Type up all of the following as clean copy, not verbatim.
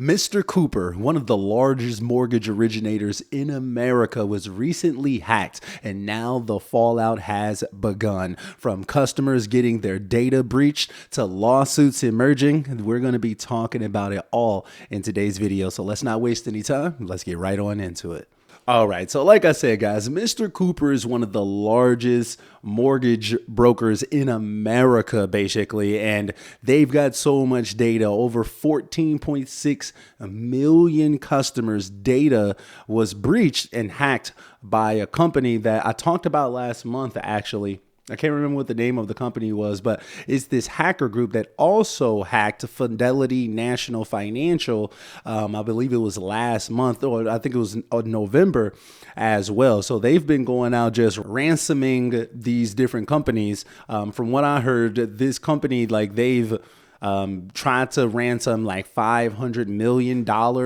Mr. Cooper, one of the largest mortgage originators in America, was recently hacked, and now the fallout has begun. From customers getting their data breached to lawsuits emerging, we're going to be talking about it all in today's video. So let's not waste any time. Let's get right on into it. All right. So like I said, guys, Mr. Cooper is one of the largest mortgage brokers in America, basically. And they've got so much data. Over 14.6 million customers' data was breached and hacked by a company that I talked about last month, actually. I can't remember what the name of the company was, but it's this hacker group that also hacked Fidelity National Financial. I believe it was last month, or I think it was November as well. So they've been going out just ransoming these different companies. From what I heard, this company, like they've tried to ransom like $500 million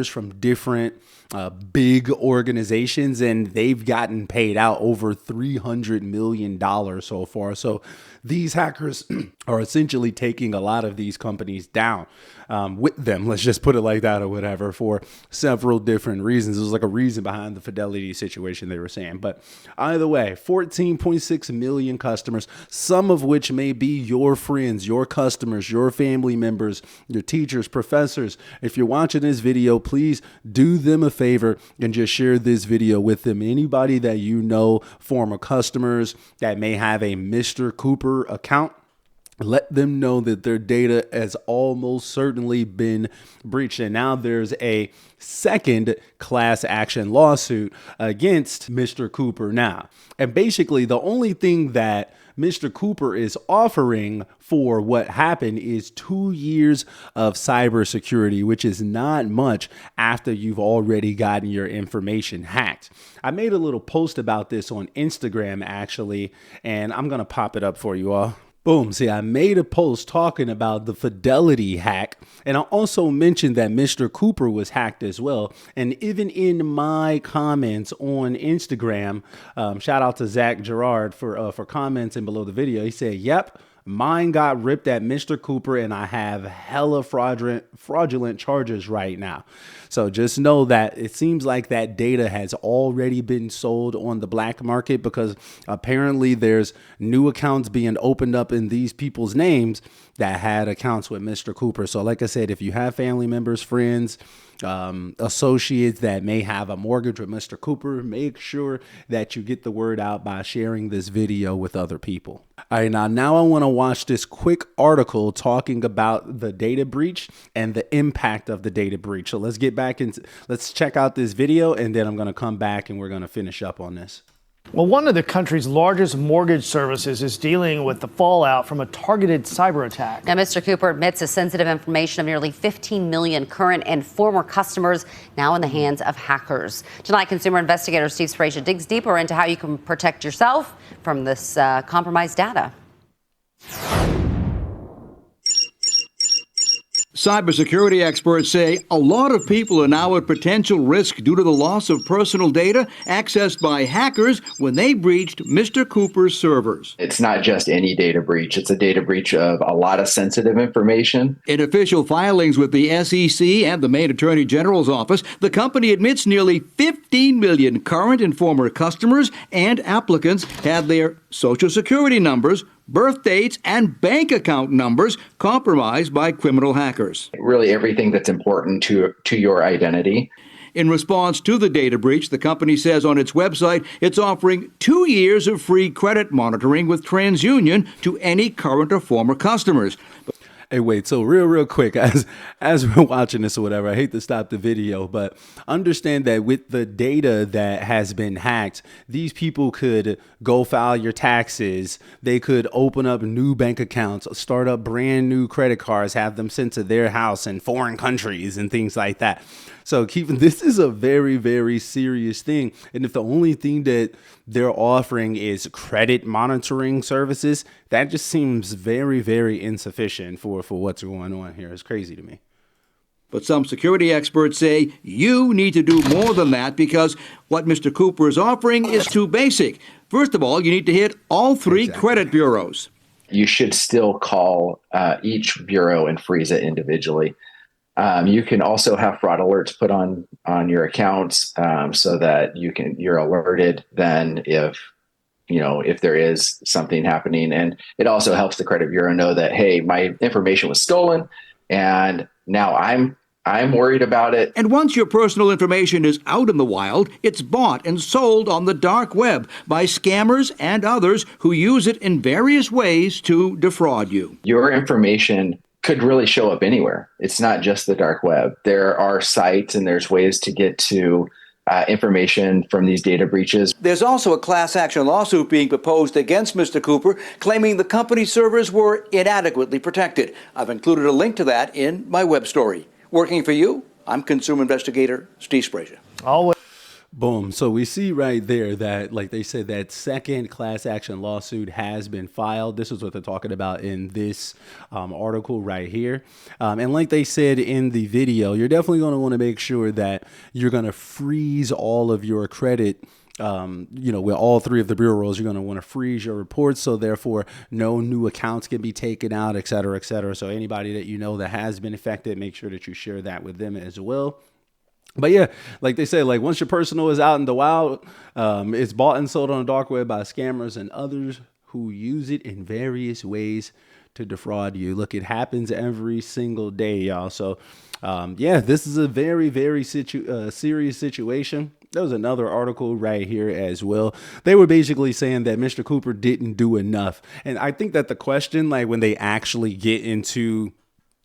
from different big organizations, and they've gotten paid out over $300 million so far. So these hackers are essentially taking a lot of these companies down with them. Let's just put it like that, or whatever, for several different reasons. There's like a reason behind the Fidelity situation they were saying. But either way, 14.6 million customers, some of which may be your friends, your customers, your family members, your teachers, professors. If you're watching this video, please do them a favor and just share this video with them. Anybody that you know, former customers that may have a Mr. Cooper account, let them know that their data has almost certainly been breached. And now there's a second class action lawsuit against Mr. Cooper now. And basically the only thing that Mr. Cooper is offering for what happened is 2 years of cybersecurity, which is not much after you've already gotten your information hacked. I made a little post about this on Instagram, actually, and I'm going to pop it up for you all. Boom. See, I made a post talking about the Fidelity hack, and I also mentioned that Mr. Cooper was hacked as well. And even in my comments on Instagram, shout out to Zach Gerard for commenting below the video. He said, yep, mine got ripped at Mr. Cooper, and I have hella fraudulent charges right now. So just know that it seems like that data has already been sold on the black market, because apparently there's new accounts being opened up in these people's names that had accounts with Mr. Cooper. So like I said, if you have family members, friends, associates that may have a mortgage with Mr. Cooper, make sure that you get the word out by sharing this video with other people. All right, now I want to watch this quick article talking about the data breach and the impact of the data breach. So let's get back into, let's check out this video, and then I'm going to come back and we're going to finish up on this. Well, one of the country's largest mortgage services is dealing with the fallout from a targeted cyber attack. Now, Mr. Cooper admits the sensitive information of nearly 15 million current and former customers now in the hands of hackers. Tonight, consumer investigator Steve Sbracia digs deeper into how you can protect yourself from this compromised data. Cybersecurity experts say a lot of people are now at potential risk due to the loss of personal data accessed by hackers when they breached Mr. Cooper's servers. It's not just any data breach. It's a data breach of a lot of sensitive information. In official filings with the SEC and the Maine Attorney General's office, the company admits nearly 15 million current and former customers and applicants had their Social Security numbers, birth dates, and bank account numbers compromised by criminal hackers. Really everything that's important to your identity. In response to the data breach, the company says on its website it's offering 2 years of free credit monitoring with TransUnion to any current or former customers. Hey, wait, so real quick, as we're watching this or whatever, I hate to stop the video, but understand that with the data that has been hacked, these people could go file your taxes. They could open up new bank accounts, start up brand new credit cards, have them sent to their house in foreign countries and things like that. So this is a very, very serious thing. And if the only thing that they're offering is credit monitoring services, that just seems very, very insufficient for what's going on here. It's crazy to me. But some security experts say you need to do more than that, because what Mr. Cooper is offering is too basic. First of all, you need to hit all three credit bureaus. You should still call each bureau and freeze it individually. You can also have fraud alerts put on your accounts, so that you're alerted then if there is something happening. And it also helps the credit bureau know that, hey, my information was stolen, and now I'm worried about it. And once your personal information is out in the wild, it's bought and sold on the dark web by scammers and others who use it in various ways to defraud you. Your information could really show up anywhere. It's not just the dark web. There are sites and there's ways to get to information from these data breaches. There's also a class action lawsuit being proposed against Mr. Cooper, claiming the company's servers were inadequately protected. I've included a link to that in my web story. Working for you, I'm consumer investigator Steve Sprazier. Always. Boom. So we see right there that, like they said, that second class action lawsuit has been filed. This is what they're talking about in this article right here. And like they said in the video, you're definitely going to want to make sure that you're going to freeze all of your credit. With all three of the bureaus, you're going to want to freeze your reports. So therefore, no new accounts can be taken out, et cetera, et cetera. So anybody that you know that has been affected, make sure that you share that with them as well. But yeah, like they say, like once your personal is out in the wild, it's bought and sold on the dark web by scammers and others who use it in various ways to defraud you. Look, it happens every single day, y'all. So this is a very, very serious situation. There was another article right here as well. They were basically saying that Mr. Cooper didn't do enough. And I think that the question, like when they actually get into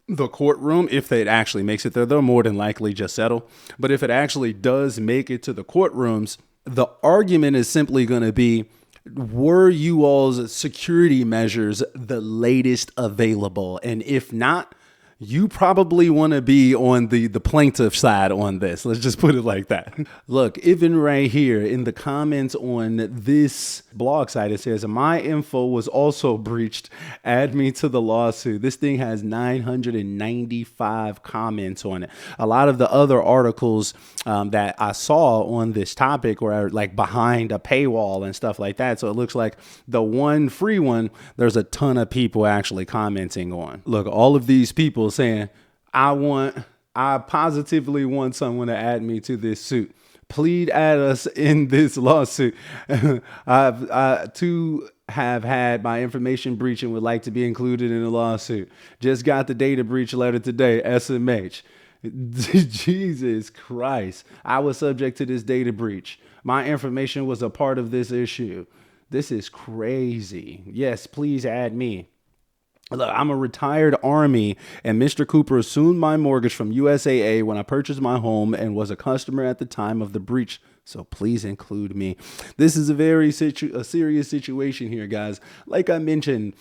the courtroom, if it actually makes it there, they'll more than likely just settle. But if it actually does make it to the courtrooms, the argument is simply going to be, were you all's security measures the latest available? And if not, you probably want to be on the plaintiff side on this. Let's just put it like that. Look, even right here in the comments on this blog site, it says, my info was also breached. Add me to the lawsuit. This thing has 995 comments on it. A lot of the other articles that I saw on this topic were like behind a paywall and stuff like that. So it looks like the one free one, there's a ton of people actually commenting on. Look, all of these people saying, I positively want someone to add me to this suit. Please add us in this lawsuit. I too have had my information breached and would like to be included in the lawsuit. Just got the data breach letter today, SMH. Jesus Christ. I was subject to this data breach. My information was a part of this issue. This is crazy. Yes, please add me. Look, I'm a retired Army, and Mr. Cooper assumed my mortgage from USAA when I purchased my home and was a customer at the time of the breach. So please include me. This is a very serious situation here, guys. Like I mentioned,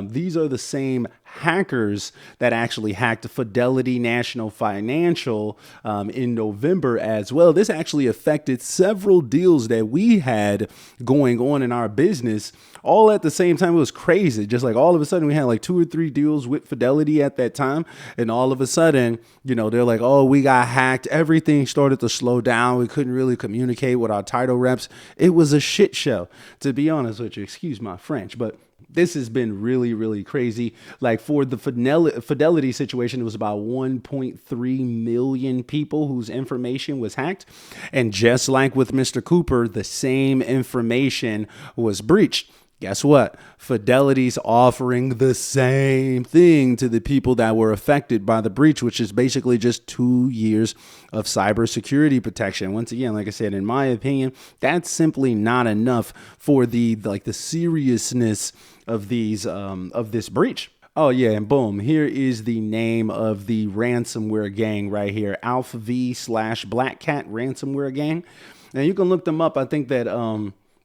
these are the same hackers that actually hacked Fidelity National Financial in November as well. This actually affected several deals that we had going on in our business all at the same time. It was crazy. Just like all of a sudden we had like 2 or 3 deals with Fidelity at that time. And all of a sudden, they're like, oh, we got hacked. Everything started to slow down. We couldn't really communicate with our title reps. It was a shit show, to be honest with you. Excuse my French, but this has been really, really crazy. Like for the Fidelity situation, it was about 1.3 million people whose information was hacked. And just like with Mr. Cooper, the same information was breached. Guess what? Fidelity's offering the same thing to the people that were affected by the breach, which is basically just 2 years of cybersecurity protection. Once again, like I said, in my opinion, that's simply not enough for the seriousness of this breach. Oh yeah, and boom, here is the name of the ransomware gang right here, Alpha V/Black Cat ransomware gang. And you can look them up. I think that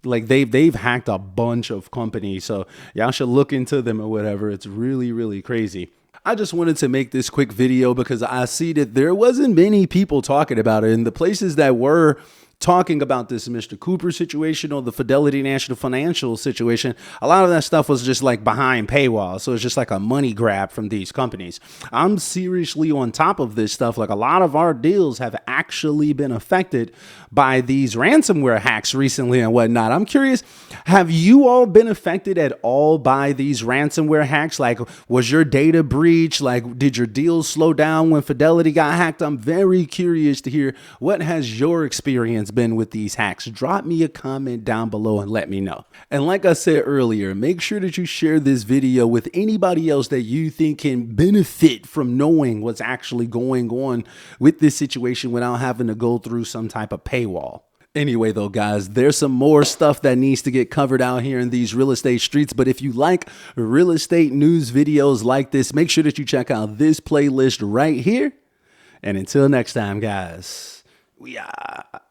they've hacked a bunch of companies, so y'all should look into them or whatever. It's really, really crazy. I just wanted to make this quick video because I see that there wasn't many people talking about it, and the places that were talking about this Mr. Cooper situation or the Fidelity National Financial situation, a lot of that stuff was just like behind paywall. So it's just like a money grab from these companies. I'm seriously on top of this stuff. Like a lot of our deals have actually been affected by these ransomware hacks recently and whatnot. I'm curious, have you all been affected at all by these ransomware hacks? Like, was your data breached? Like, did your deals slow down when Fidelity got hacked? I'm very curious to hear, what has your experience been with these hacks? Drop me a comment down below and let me know. And like I said earlier, make sure that you share this video with anybody else that you think can benefit from knowing what's actually going on with this situation without having to go through some type of paywall. Anyway, though, guys, there's some more stuff that needs to get covered out here in these real estate streets. But if you like real estate news videos like this, make sure that you check out this playlist right here. And until next time, guys, we are